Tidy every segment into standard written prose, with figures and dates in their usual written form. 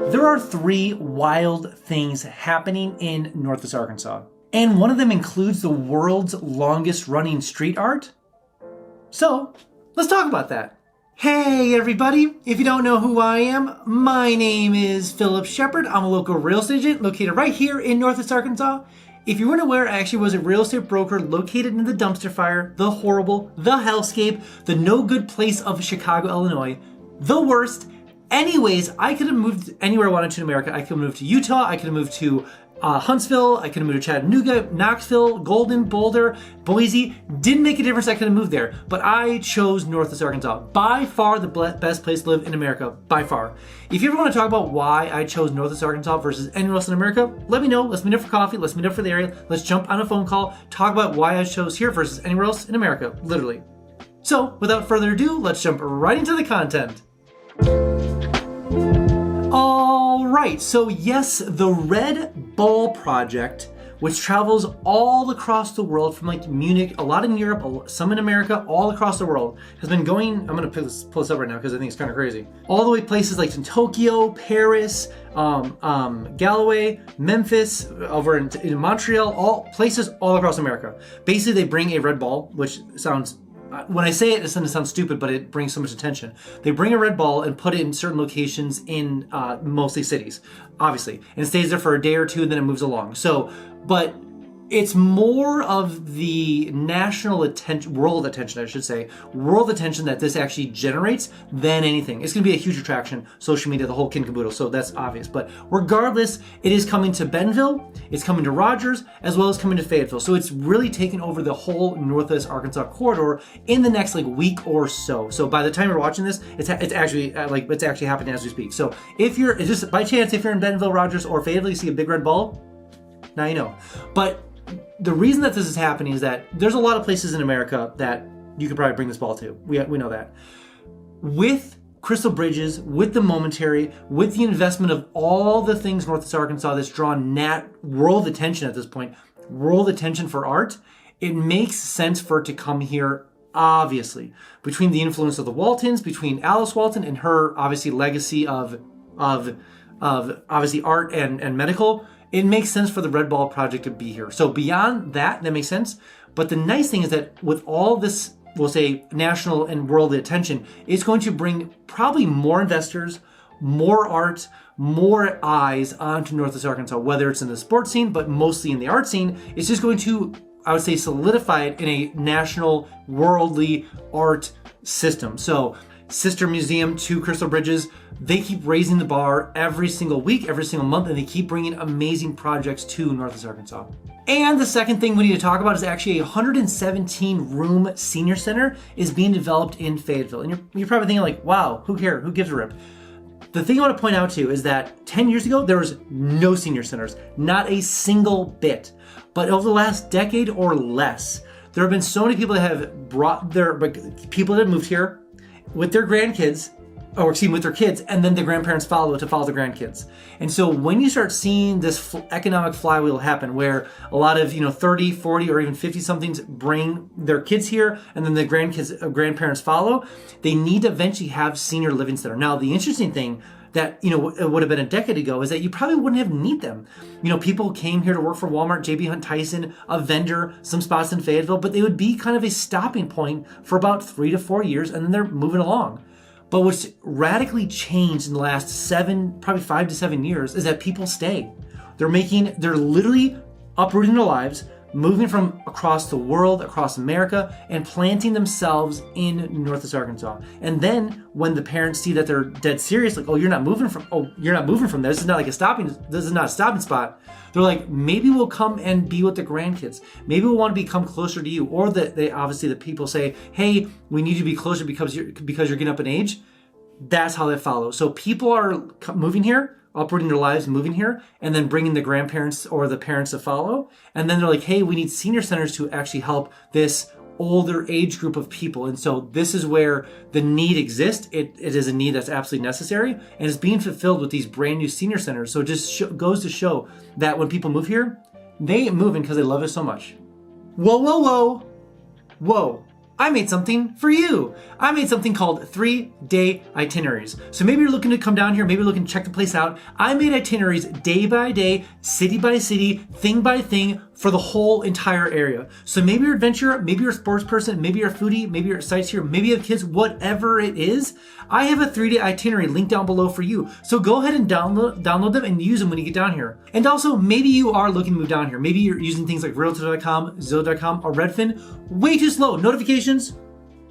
There are three wild things happening in Northwest Arkansas, and one of them includes the world's longest running street art. So, let's talk about that. Hey everybody, if you don't know who I am, my name is Phillip Shepard. I'm a local real estate agent located right here in Northwest Arkansas. If you weren't aware, I actually was a real estate broker located in the dumpster fire, the horrible, the hellscape, the no good place of Chicago, Illinois, the worst. Anyways, I could have moved anywhere I wanted to in America. I could have moved to Utah, I could have moved to Huntsville, I could have moved to Chattanooga, Knoxville, Golden, Boulder, Boise. Didn't make a difference, I could have moved there. But I chose Northwest Arkansas. By far the best place to live in America, by far. If you ever want to talk about why I chose Northwest Arkansas versus anywhere else in America, let me know. Let's meet up for coffee, let's meet up for the area, let's jump on a phone call, talk about why I chose here versus anywhere else in America, literally. So, without further ado, let's jump right into the content. Alright, so yes, the Red Ball Project, which travels all across the world from like Munich, a lot in Europe, some in America, all across the world, has been going, I'm going to pull this up right now because I think it's kind of crazy, all the way places like in Tokyo, Paris, Galway, Memphis, over in Montreal, all places all across America. Basically, they bring a red ball, which sounds, when I say it, it's going to sound stupid, but it brings so much attention. They bring a red ball and put it in certain locations in mostly cities, obviously. And it stays there for a day or two and then it moves along. So, but it's more of the national attention, world attention, I should say, world attention that this actually generates than anything. It's going to be a huge attraction, social media, the whole kit and caboodle, so that's obvious. But regardless, it is coming to Bentonville, it's coming to Rogers, as well as coming to Fayetteville. So it's really taking over the whole Northwest Arkansas corridor in the next week or so. So by the time you're watching this, it's actually happening as we speak. So if you're, just by chance, if you're in Bentonville, Rogers, or Fayetteville, you see a big red ball, now you know. But the reason that this is happening is that there's a lot of places in America that you could probably bring this ball to. We know that. With Crystal Bridges, with the Momentary, with the investment of all the things Northwest Arkansas that's drawn world attention at this point, world attention for art, it makes sense for it to come here, obviously. Between the influence of the Waltons, between Alice Walton and her, obviously, legacy of obviously art and medical, it makes sense for the Red Ball Project to be here. So beyond that makes sense. But the nice thing is that with all this, we'll say, national and worldly attention, it's going to bring probably more investors, more art, more eyes onto Northwest Arkansas, whether it's in the sports scene, but mostly in the art scene. It's just going to, I would say, solidify it in a national, worldly art system. So sister museum to Crystal Bridges, they keep raising the bar every single week, every single month, and they keep bringing amazing projects to Northwest Arkansas. And the second thing we need to talk about is actually a 117-room senior center is being developed in Fayetteville. And you're probably thinking like, wow, who cares? Who gives a rip? The thing I want to point out to you is that 10 years ago, there was no senior centers, not a single bit. But over the last decade or less, there have been so many people that have brought people that have moved here with their grandkids, with their kids, and then the grandparents follow the grandkids. And so when you start seeing this economic flywheel happen where a lot of 30, 40, or even 50-somethings bring their kids here, and then the grandparents follow, they need to eventually have senior living center. Now, the interesting thing that it would have been a decade ago is that you probably wouldn't have need them. People came here to work for Walmart, JB Hunt Tyson, a vendor, some spots in Fayetteville, but they would be kind of a stopping point for about 3 to 4 years, and then they're moving along. But what's radically changed in the last probably 5 to 7 years is that people stay. They're literally uprooting their lives, moving from across the world, across America, and planting themselves in Northwest Arkansas. And then when the parents see that they're dead serious, like, you're not moving from there. This is not a stopping spot. They're like, maybe we'll come and be with the grandkids. Maybe we'll want to become closer to you. Or the people say, hey, we need you to be closer because you're getting up in age. That's how that follows. So people are moving here, uprooting their lives, moving here, and then bringing the grandparents or the parents to follow. And then they're like, hey, we need senior centers to actually help this older age group of people. And so this is where the need exists. It is a need that's absolutely necessary, and it's being fulfilled with these brand new senior centers. So it just goes to show that when people move here, they ain't moving because they love it so much. Whoa. I made something for you. I made something called 3-day itineraries. So maybe you're looking to come down here, maybe you're looking to check the place out. I made itineraries day by day, city by city, thing by thing for the whole entire area. So maybe you're an adventurer, maybe you're a sports person, maybe you're a foodie, maybe you're a sightseer, maybe you have kids, whatever it is. I have a 3-day itinerary linked down below for you. So go ahead and download them and use them when you get down here. And also, maybe you are looking to move down here. Maybe you're using things like Realtor.com, Zillow.com, or Redfin. Way too slow. Notifications,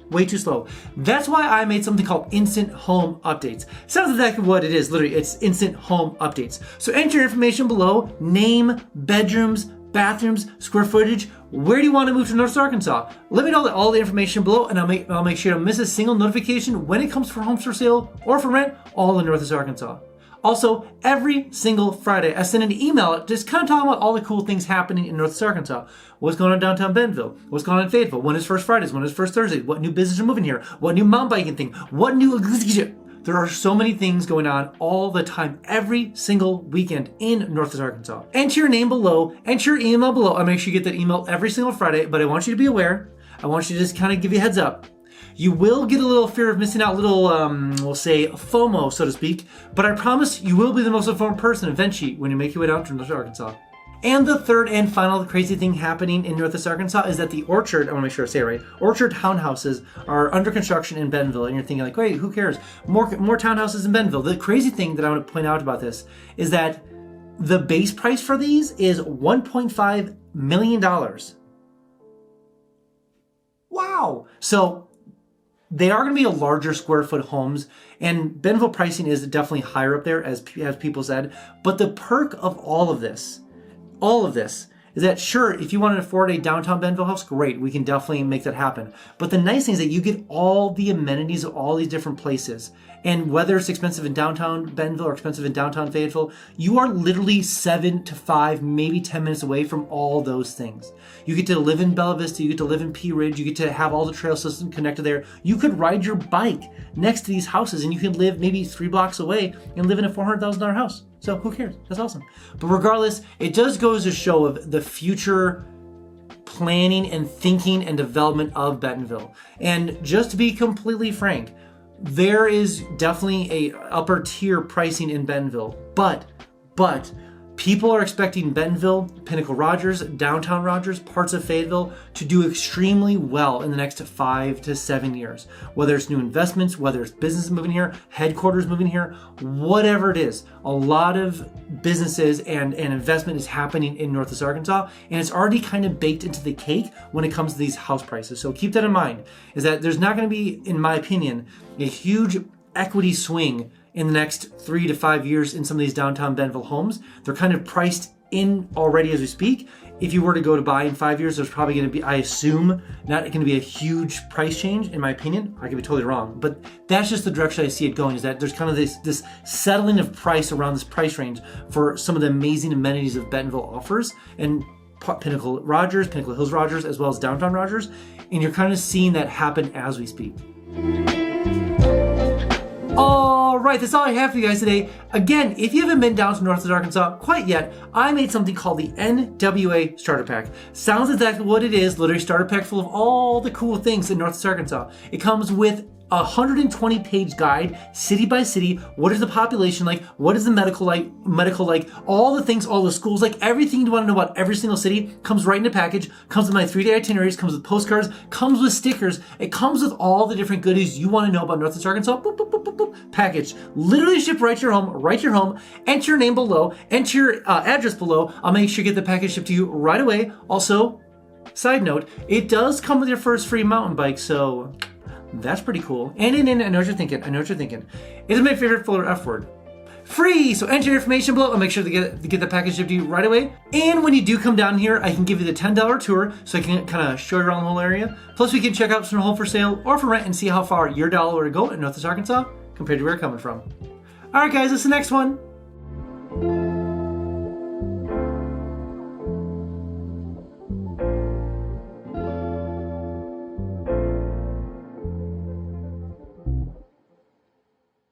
way too slow. That's why I made something called Instant Home Updates. Sounds exactly what it is. Literally, it's Instant Home Updates. So enter your information below: name, bedrooms, bathrooms, square footage. Where do you want to move to North Arkansas? Let me know all the information below, and I'll make sure to miss a single notification when it comes for homes for sale or for rent, all in North Arkansas. Also, every single Friday, I send an email just kind of talking about all the cool things happening in North Arkansas. What's going on in downtown Bentonville? What's going on in Fayetteville? When is First Fridays? When is First Thursdays? What new business are moving here? What new mountain biking thing? What new... There are so many things going on all the time, every single weekend in North Arkansas. Enter your name below, enter your email below. I'll make sure you get that email every single Friday, but I want you to be aware. I want you to just kind of give you a heads up. You will get a little fear of missing out, little, we'll say FOMO, so to speak, but I promise you will be the most informed person eventually when you make your way down to North Arkansas. And the third and final crazy thing happening in Northwest Arkansas is that the Orchard, I want to make sure I say it right, Orchard townhouses are under construction in Bentonville. And you're thinking like, wait, who cares? More townhouses in Bentonville. The crazy thing that I want to point out about this is that the base price for these is $1.5 million. Wow. So they are going to be a larger square foot homes, and Bentonville pricing is definitely higher up there, as people said. But the perk of all of this is that, sure, if you want to afford a downtown Bentonville house, great, we can definitely make that happen. But the nice thing is that you get all the amenities of all these different places. And whether it's expensive in downtown Bentonville or expensive in downtown Fayetteville, you are literally 7 to 5, maybe 10 minutes away from all those things. You get to live in Bella Vista, you get to live in Pea Ridge, you get to have all the trail system connected there. You could ride your bike next to these houses, and you can live maybe 3 blocks away and live in a $400,000 house. So who cares? That's awesome. But regardless, it does go as a show of the future planning and thinking and development of Bentonville. And just to be completely frank, there is definitely a upper tier pricing in Bentonville, but people are expecting Bentonville, Pinnacle Rogers, downtown Rogers, parts of Fayetteville to do extremely well in the next 5 to 7 years. Whether it's new investments, whether it's businesses moving here, headquarters moving here, whatever it is, a lot of businesses and investment is happening in Northwest Arkansas, and it's already kind of baked into the cake when it comes to these house prices. So keep that in mind, is that there's not going to be, in my opinion, a huge equity swing in the next 3 to 5 years in some of these downtown Bentonville homes. They're kind of priced in already as we speak. If you were to go to buy in 5 years, there's probably going to be, I assume, not going to be a huge price change, in my opinion. I could be totally wrong, but that's just the direction I see it going, is that there's kind of this settling of price around this price range for some of the amazing amenities that Bentonville offers, and Pinnacle Rogers, Pinnacle Hills Rogers, as well as downtown Rogers, and you're kind of seeing that happen as we speak. All right, that's all I have for you guys today. Again, if you haven't been down to Northwest Arkansas quite yet, I made something called the NWA Starter Pack. Sounds exactly what it is, literally a starter pack full of all the cool things in Northwest Arkansas. It comes with a 120-page guide, city by city. What is the population like? What is the medical like? All the things, all the schools like, everything you want to know about every single city comes right in a package. Comes with my 3-day itineraries, comes with postcards, comes with stickers. It comes with all the different goodies you want to know about Northwest Arkansas. Boop, boop, boop, boop, boop. Package. Literally shipped right to your home, enter your name below, enter your address below. I'll make sure you get the package shipped to you right away. Also, side note, it does come with your first free mountain bike, so that's pretty cool. And I know what you're thinking. It is my favorite fuller F word. Free! So enter your information below. I'll make sure to get the package shipped to you right away. And when you do come down here, I can give you the $10 tour so I can kind of show you around the whole area. Plus, we can check out some home for sale or for rent and see how far your dollar would go in Northwest Arkansas compared to where you're coming from. All right, guys, that's the next one.